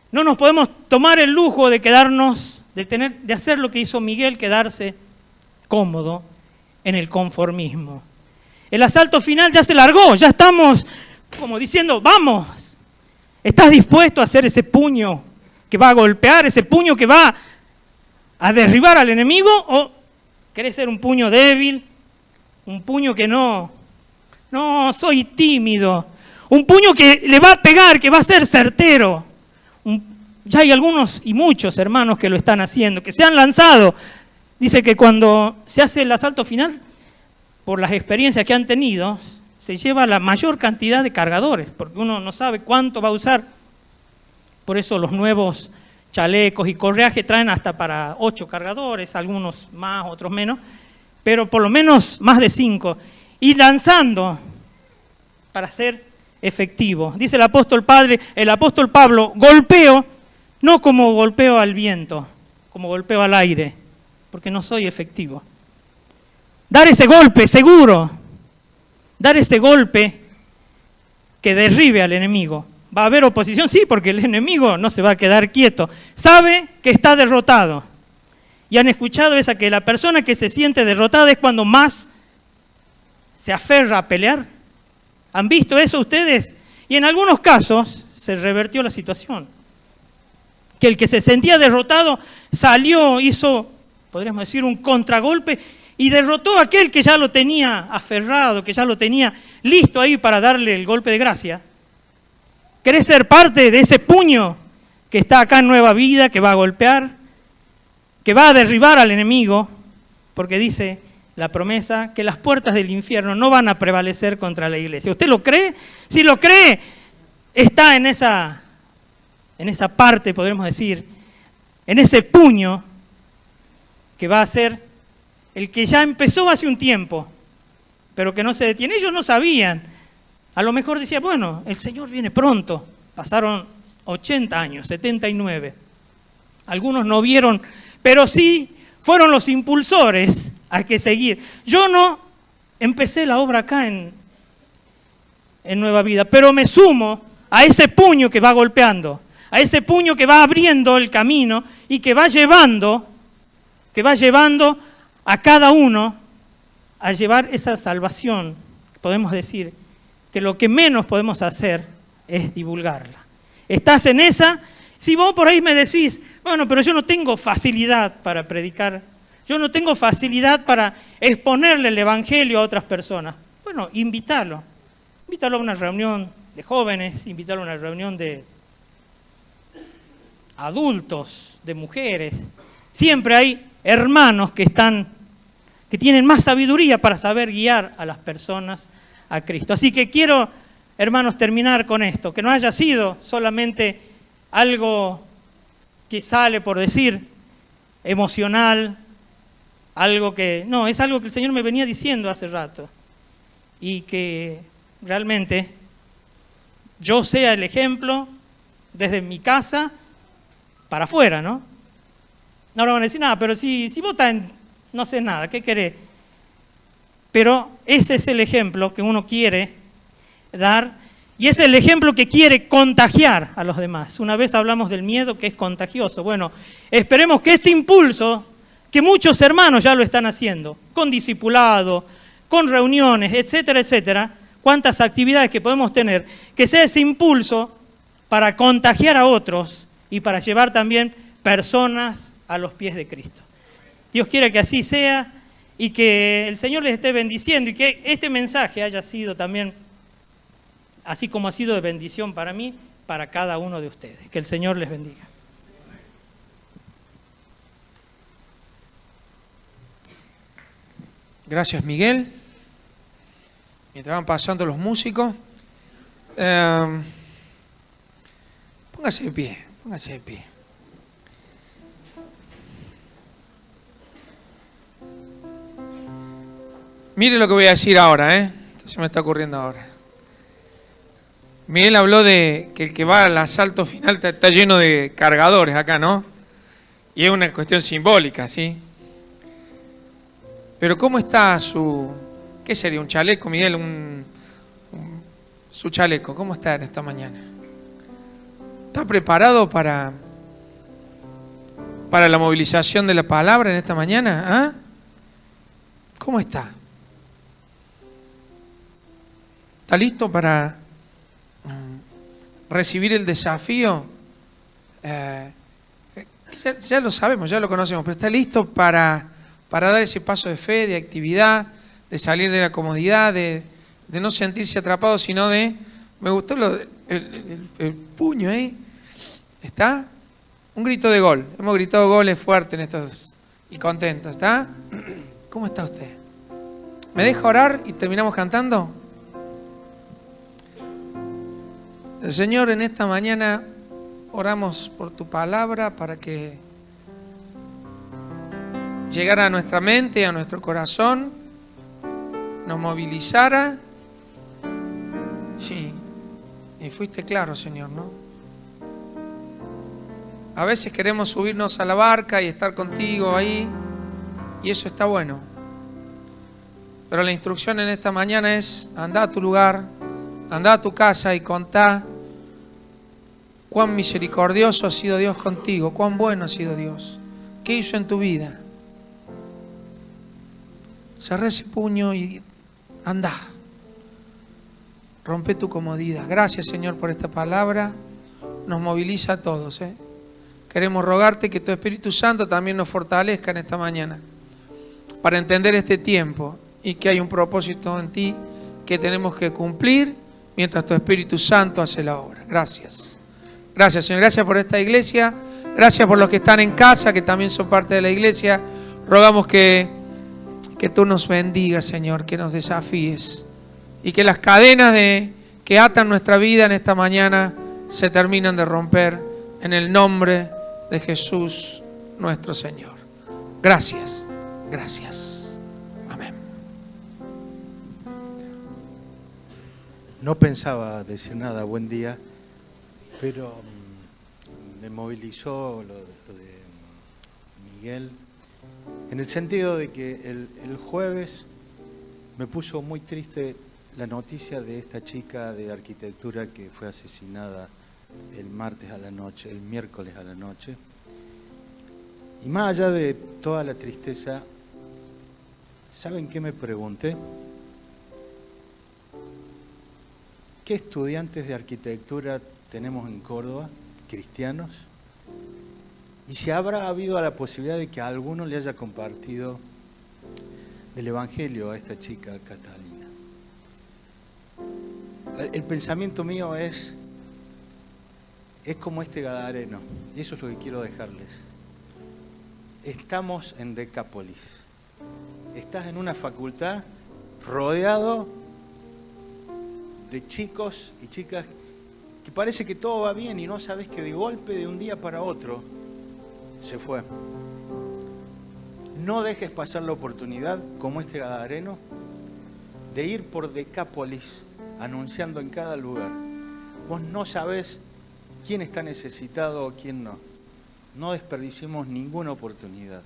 No nos podemos tomar el lujo de quedarnos, de hacer lo que hizo Miguel, quedarse cómodo en el conformismo. El asalto final ya se largó, ya estamos como diciendo, vamos, ¿estás dispuesto a hacer ese puño que va a golpear, ese puño que va a derribar al enemigo? ¿O querés ser un puño débil, un puño que no, soy tímido, un puño que le va a pegar, que va a ser certero? Ya hay algunos y muchos hermanos que lo están haciendo, que se han lanzado. Dice que cuando se hace el asalto final, por las experiencias que han tenido, se lleva la mayor cantidad de cargadores, porque uno no sabe cuánto va a usar. Por eso los nuevos chalecos y correajes traen hasta para 8 cargadores, algunos más, otros menos, pero por lo menos más de 5. Y lanzando para ser efectivo. Dice el apóstol Pablo, golpeo, no como golpeo al viento, como golpeo al aire, porque no soy efectivo. Dar ese golpe seguro, dar ese golpe que derribe al enemigo. ¿Va a haber oposición? Sí, porque el enemigo no se va a quedar quieto. Sabe que está derrotado. Y han escuchado esa que la persona que se siente derrotada es cuando más se aferra a pelear. ¿Han visto eso ustedes? Y en algunos casos se revertió la situación. Que el que se sentía derrotado salió, hizo, podríamos decir, un contragolpe y derrotó a aquel que ya lo tenía aferrado, que ya lo tenía listo ahí para darle el golpe de gracia. ¿Querés ser parte de ese puño que está acá en Nueva Vida, que va a golpear, que va a derribar al enemigo? Porque dice la promesa que las puertas del infierno no van a prevalecer contra la iglesia. ¿Usted lo cree? Si lo cree, está en esa parte, podremos decir, en ese puño que va a ser el que ya empezó hace un tiempo, pero que no se detiene. Ellos no sabían. A lo mejor decía, bueno, el Señor viene pronto. Pasaron 80 años, 79. Algunos no vieron, pero sí fueron los impulsores a que seguir. Yo no empecé la obra acá en Nueva Vida, pero me sumo a ese puño que va golpeando, a ese puño que va abriendo el camino y que va llevando a cada uno a llevar esa salvación. Podemos decir que lo que menos podemos hacer es divulgarla. ¿Estás en esa? Si vos por ahí me decís, bueno, pero yo no tengo facilidad para predicar, yo no tengo facilidad para exponerle el evangelio a otras personas. Bueno, invítalo a una reunión de jóvenes, invítalo a una reunión de adultos, de mujeres. Siempre hay hermanos que tienen más sabiduría para saber guiar a las personas a Cristo. Así que quiero, hermanos, terminar con esto, que no haya sido solamente algo que sale por decir, emocional, algo que... No, es algo que el Señor me venía diciendo hace rato. Y que realmente yo sea el ejemplo desde mi casa para afuera, ¿no? No le van a decir nada, pero si vos no sé nada, ¿qué querés? Pero ese es el ejemplo que uno quiere dar y es el ejemplo que quiere contagiar a los demás. Una vez hablamos del miedo que es contagioso. Bueno, esperemos que este impulso, que muchos hermanos ya lo están haciendo, con discipulado, con reuniones, etcétera, etcétera, cuántas actividades que podemos tener, que sea ese impulso para contagiar a otros y para llevar también personas a los pies de Cristo. Dios quiere que así sea y que el Señor les esté bendiciendo y que este mensaje haya sido también, así como ha sido de bendición para mí, para cada uno de ustedes. Que el Señor les bendiga. Gracias, Miguel. Mientras van pasando los músicos, póngase de pie, póngase de pie. Mire lo que voy a decir ahora, Esto se me está ocurriendo ahora. Miguel habló de que el que va al asalto final está lleno de cargadores acá, ¿no? Y es una cuestión simbólica, ¿sí? Pero ¿cómo está qué sería, un chaleco, Miguel? Su chaleco, ¿cómo está en esta mañana? ¿Está preparado para la movilización de la palabra en esta mañana? ¿Ah? ¿Cómo está? ¿Está listo para recibir el desafío? Ya lo sabemos, ya lo conocemos, pero ¿está listo para dar ese paso de fe, de actividad, de salir de la comodidad, de no sentirse atrapado, sino de... Me gustó el puño ahí. ¿Está? Un grito de gol. Hemos gritado goles fuertes en estos y contentos. ¿Está? ¿Cómo está usted? ¿Me deja orar y terminamos cantando? Señor, en esta mañana oramos por tu palabra para que llegara a nuestra mente, a nuestro corazón, nos movilizara. Sí, y fuiste claro, Señor, ¿no? A veces queremos subirnos a la barca y estar contigo ahí, y eso está bueno. Pero la instrucción en esta mañana es: anda a tu lugar, Andá a tu casa y contá cuán misericordioso ha sido Dios contigo, cuán bueno ha sido Dios. ¿Qué hizo en tu vida? Cerrá ese puño y andá. Rompe tu comodidad. Gracias, Señor, por esta palabra. Nos moviliza a todos. Queremos rogarte que tu Espíritu Santo también nos fortalezca en esta mañana para entender este tiempo y que hay un propósito en ti que tenemos que cumplir mientras tu Espíritu Santo hace la obra. Gracias. Gracias, Señor. Gracias por esta iglesia. Gracias por los que están en casa, que también son parte de la iglesia. Rogamos que tú nos bendigas, Señor, que nos desafíes y que las cadenas que atan nuestra vida en esta mañana se terminan de romper en el nombre de Jesús, nuestro Señor. Gracias, gracias. Amén. No pensaba decir nada, buen día, pero me movilizó lo de Miguel, en el sentido de que el jueves me puso muy triste la noticia de esta chica de arquitectura que fue asesinada el martes a la noche, el miércoles a la noche. Y más allá de toda la tristeza, ¿saben qué me pregunté? ¿Qué estudiantes de arquitectura tenemos en Córdoba, cristianos? Y si habrá habido la posibilidad de que a alguno le haya compartido del Evangelio a esta chica Catalina. El pensamiento mío es como este gadareno, y eso es lo que quiero dejarles. Estamos en Decápolis. Estás en una facultad rodeado de chicos y chicas que parece que todo va bien y no sabes que de golpe, de un día para otro, se fue. No dejes pasar la oportunidad, como este gadareno, de ir por Decápolis anunciando en cada lugar. Vos no sabés quién está necesitado o quién no. No desperdiciemos ninguna oportunidad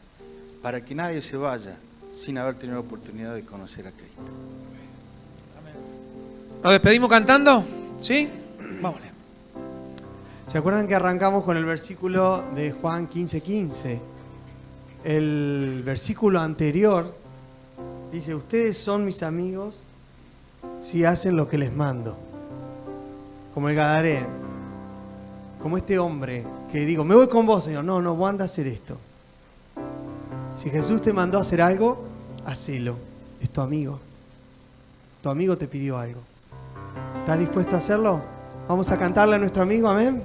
para que nadie se vaya sin haber tenido la oportunidad de conocer a Cristo. ¿Nos despedimos cantando? ¿Sí? Vámonos. ¿Se acuerdan que arrancamos con el versículo de Juan 15:15? El versículo anterior dice: ustedes son mis amigos si hacen lo que les mando. Como el gadareno, como este hombre que digo, me voy con vos, Señor. No, vos anda a hacer esto. Si Jesús te mandó a hacer algo, hacelo. Es tu amigo. Tu amigo te pidió algo. ¿Estás dispuesto a hacerlo? Vamos a cantarle a nuestro amigo, amén.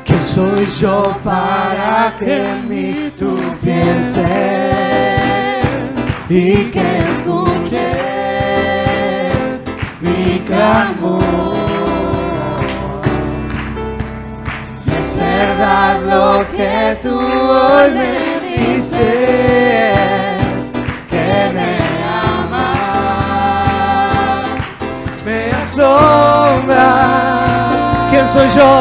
¿Quién soy yo para que en mí tú pienses y que escuches mi clamor? Es verdad lo que tú hoy me dices, que me amas, me asombras. ¿Quién soy yo?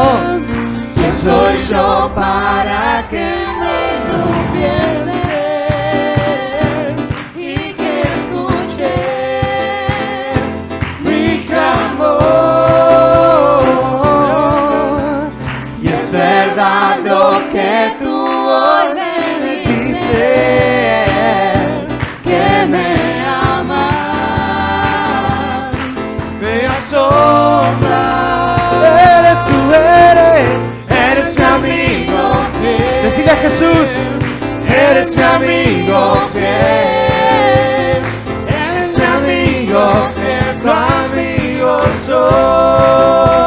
¿Quién soy yo para que me tú pienses y que escuches mi clamor? Y es verdad lo que tú hoy me dices, que me amas, me asombra. Eres mi amigo fiel. Decirle a Jesús: eres mi amigo fiel. Eres mi amigo fiel. Tu amigo soy.